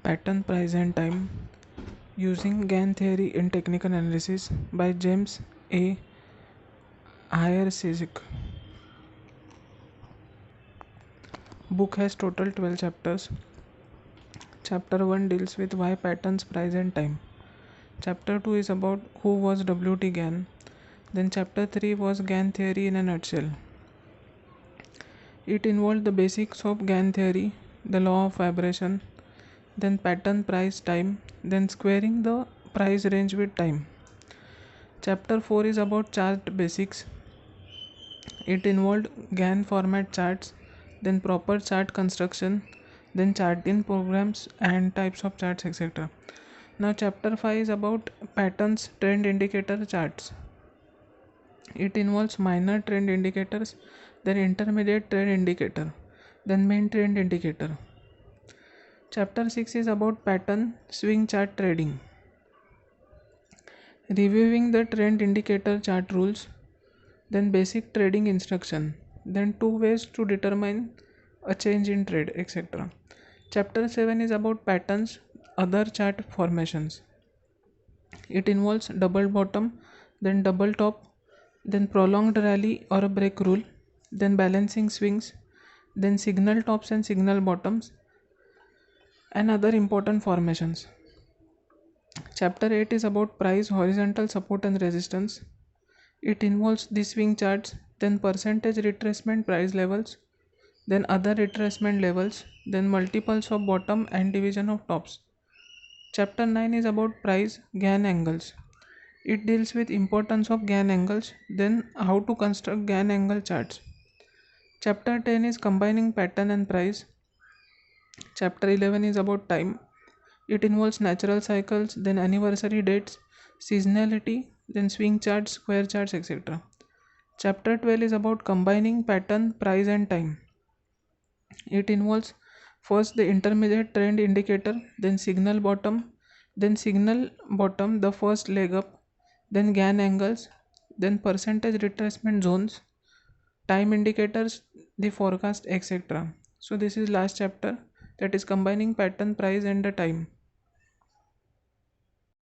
Pattern, Price and Time Using Gann Theory in Technical Analysis by James A. Hiercyk. Book has total 12 chapters. Chapter 1 deals with why patterns, price and time. Chapter 2 is about who was W.T. Gann. Then chapter 3 was Gann Theory in a nutshell. It involved the basics of Gann Theory, the law of vibration, then pattern, price, time, then squaring the price range with time. Chapter 4 is about chart basics. It involved Gann format charts, then proper chart construction, then charting programs and types of charts, etc. Now chapter 5 is about patterns, trend indicator charts. It involves minor trend indicators, then intermediate trend indicator, then main trend indicator. Chapter 6 is about pattern swing chart trading. Reviewing the trend indicator chart rules, then basic trading instruction, then 2 ways to determine a change in trade, etc. Chapter 7 is about patterns, other chart formations. It involves double bottom, then double top, then prolonged rally or a break rule, then balancing swings, then signal tops and signal bottoms, and other important formations. Chapter 8 is about price, horizontal support and resistance. It involves the swing charts, then percentage retracement price levels, then other retracement levels, then multiples of bottom and division of tops. Chapter 9 is about price, Gann angles. It deals with importance of Gann angles, then how to construct Gann angle charts. Chapter 10 is combining pattern and price. Chapter 11 is about time. It involves natural cycles, then anniversary dates, seasonality, then swing charts, square charts, etc. Chapter 12 is about combining pattern, price and time. It involves first the intermediate trend indicator, then signal bottom, the first leg up, then Gann angles, then percentage retracement zones, time indicators, the forecast, etc. So this is last chapter, that is combining pattern, price and the time.